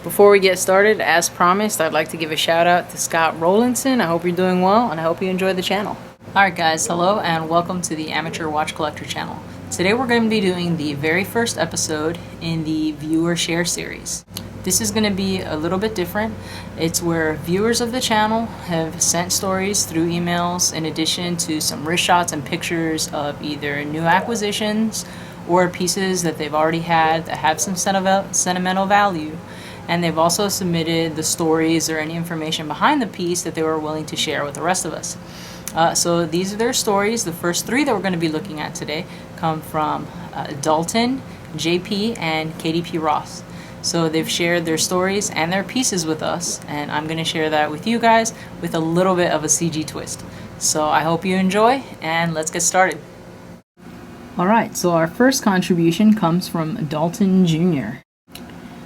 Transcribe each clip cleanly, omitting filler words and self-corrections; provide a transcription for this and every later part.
Before we get started, as promised, I'd like to give a shout out to Scott Rowlandson. I hope you're doing well and I hope you enjoy the channel. Alright guys, hello and welcome to the Amateur Watch Collector channel. Today we're going to be doing the very first episode in the Viewer Share series. This is going to be a little bit different. It's where viewers of the channel have sent stories through emails in addition to some wrist shots and pictures of either new acquisitions or pieces that they've already had that have some sentimental value. And they've also submitted the stories or any information behind the piece that they were willing to share with the rest of us. So these are their stories. The first three that we're going to be looking at today come from Dalton, J.P., and K.D.P. Ross. So they've shared their stories and their pieces with us, and I'm going to share that with you guys with a little bit of a CG twist. So I hope you enjoy, and let's get started. Alright, so our first contribution comes from Dalton Jr.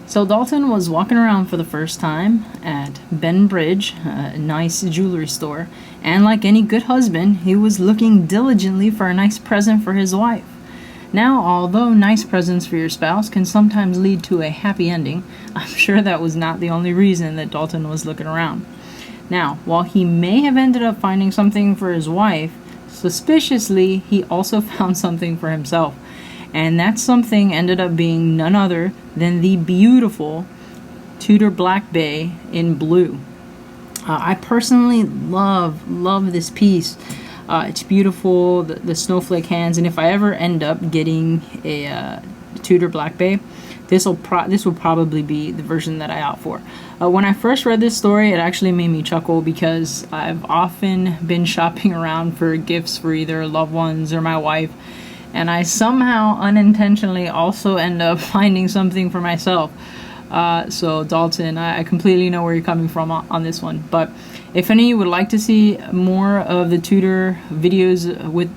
So Dalton was walking around for the first time at Ben Bridge, a nice jewelry store, and like any good husband, he was looking diligently for a nice present for his wife. Now, although nice presents for your spouse can sometimes lead to a happy ending, I'm sure that was not the only reason that Dalton was looking around. Now, while he may have ended up finding something for his wife, suspiciously, he also found something for himself. And that something ended up being none other than the beautiful Tudor Black Bay in blue. I personally love this piece. It's beautiful, the snowflake hands, and if I ever end up getting a Tudor Black Bay, this will probably be the version that I opt for. When I first read this story, it actually made me chuckle because I've often been shopping around for gifts for either loved ones or my wife, and I somehow unintentionally also end up finding something for myself. So Dalton, I completely know where you're coming from on this one. But if any of you would like to see more of the Tudor videos with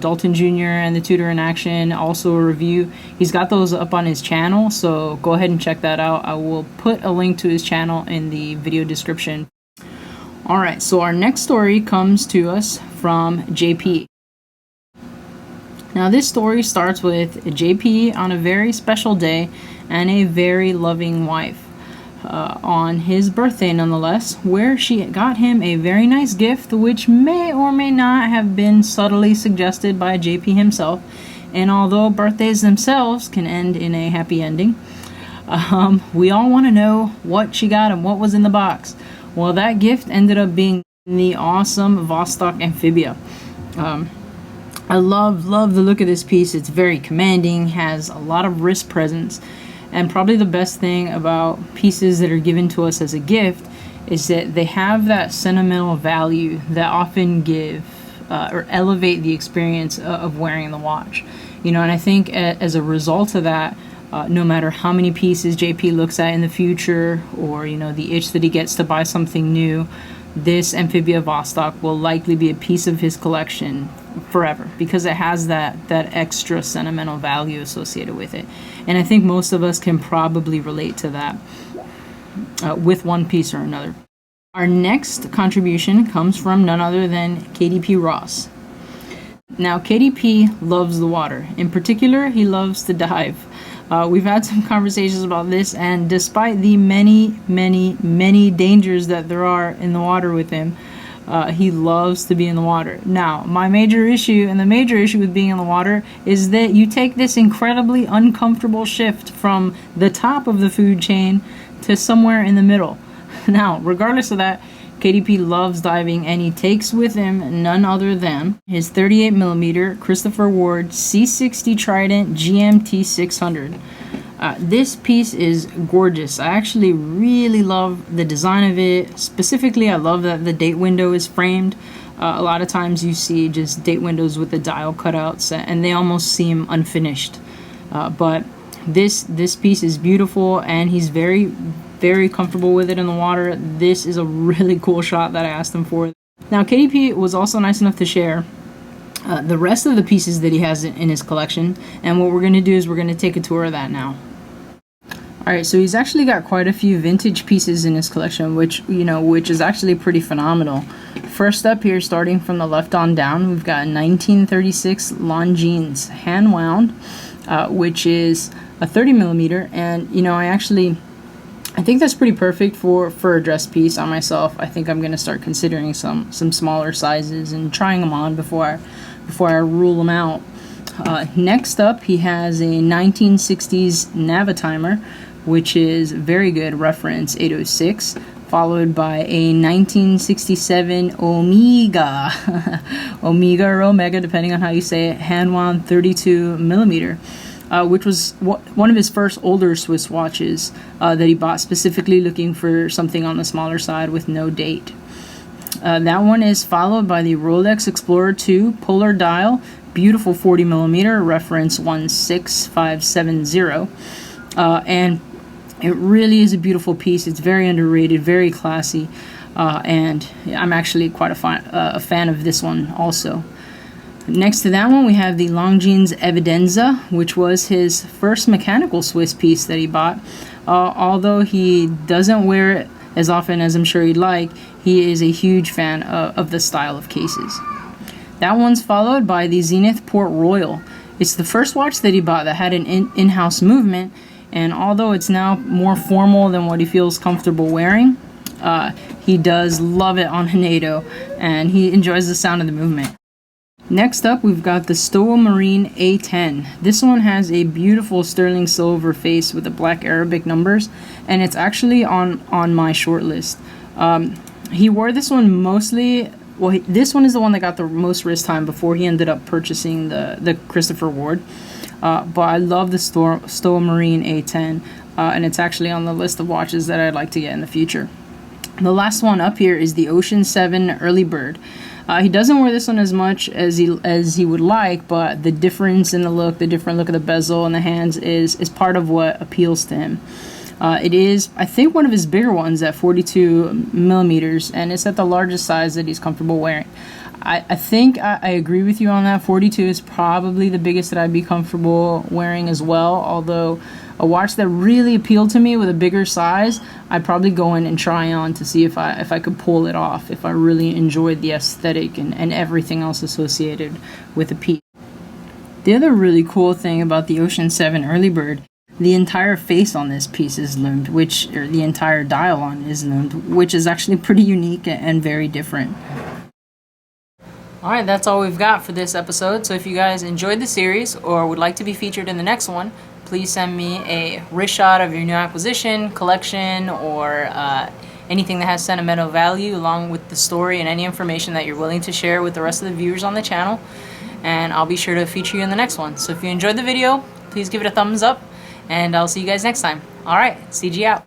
Dalton Jr. and the Tudor in action, also a review, he's got those up on his channel. So go ahead and check that out. I will put a link to his channel in the video description. Alright, so our next story comes to us from J.P. Now this story starts with J.P. on a very special day and a very loving wife. On his birthday nonetheless, where she got him a very nice gift which may or may not have been subtly suggested by J.P. himself. And although birthdays themselves can end in a happy ending, we all want to know what she got and what was in the box. Well, that gift ended up being the awesome Vostoks amphibia. I love the look of this piece. It's very commanding, has a lot of wrist presence, and probably the best thing about pieces that are given to us as a gift is that they have that sentimental value that often give or elevate the experience of wearing the watch. You know, and I think as a result of that, no matter how many pieces JP looks at in the future, or, you know, the itch that he gets to buy something new, this amphibia Vostoks will likely be a piece of his collection forever because it has that extra sentimental value associated with it. And I think most of us can probably relate to that with one piece or another. Our next contribution comes from none other than K.D.P. Ross. Now, K.D.P. loves the water. In particular, he loves to dive. We've had some conversations about this, and despite the many dangers that there are in the water with him, he loves to be in the water. Now, my major issue with being in the water is that you take this incredibly uncomfortable shift from the top of the food chain to somewhere in the middle. Now, regardless of that, K.D.P. loves diving, and he takes with him none other than his 38mm Christopher Ward C60 Trident GMT 600. This piece is gorgeous. I actually really love the design of it. Specifically, I love that the date window is framed. A lot of times you see just date windows with the dial cutouts, and they almost seem unfinished. But this piece is beautiful, and he's very comfortable with it in the water. This is a really cool shot that I asked him for. Now, KDP was also nice enough to share the rest of the pieces that he has in his collection, and what we're going to do is we're going to take a tour of that now. Alright, so he's actually got quite a few vintage pieces in his collection, which is actually pretty phenomenal. First up here, starting from the left on down, we've got a 1936 Longines hand wound, which is a 30mm, and I actually I think that's pretty perfect for a dress piece on myself. I think I'm gonna start considering some smaller sizes and trying them on before I rule them out. Next up, he has a 1960s Navitimer, which is very good, reference 806, followed by a 1967 Omega, Omega or Omega, depending on how you say it, hand-wound 32 millimeter. Which was one of his first older Swiss watches that he bought specifically looking for something on the smaller side with no date. That one is followed by the Rolex Explorer 2 Polar Dial, beautiful 40 millimeter, reference 16570. And it really is a beautiful piece. It's very underrated, very classy, and I'm actually quite a fan of this one also. Next to that one, we have the Longines Evidenza, which was his first mechanical Swiss piece that he bought. Although he doesn't wear it as often as I'm sure he'd like, he is a huge fan of the style of cases. That one's followed by the Zenith Port Royal. It's the first watch that he bought that had an in-house movement, and although it's now more formal than what he feels comfortable wearing, he does love it on a NATO, and he enjoys the sound of the movement. Next up, we've got the Stowa Marine A10. This one has a beautiful sterling silver face with the black Arabic numbers, and it's actually on my short list. He wore this one mostly. Well, this one is the one that got the most wrist time before he ended up purchasing the Christopher Ward. But I love the Stowa Marine A10, and it's actually on the list of watches that I'd like to get in the future. The last one up here is the Ocean 7 Early Bird. He doesn't wear this one as much as he would like, but the difference in the look, the different look of the bezel and the hands is part of what appeals to him. It is, I think, one of his bigger ones at 42 millimeters, and it's at the largest size that he's comfortable wearing. I think I agree with you on that. 42 is probably the biggest that I'd be comfortable wearing as well, although a watch that really appealed to me with a bigger size, I'd probably go in and try on to see if I could pull it off, if I really enjoyed the aesthetic and everything else associated with the piece. The other really cool thing about the Ocean 7 Early Bird, the entire face on this piece is loomed, or the entire dial on is loomed, which is actually pretty unique and very different. Alright, that's all we've got for this episode. So if you guys enjoyed the series or would like to be featured in the next one, please send me a wrist shot of your new acquisition, collection, or anything that has sentimental value along with the story and any information that you're willing to share with the rest of the viewers on the channel. And I'll be sure to feature you in the next one. So if you enjoyed the video, please give it a thumbs up, and I'll see you guys next time. Alright, CG out.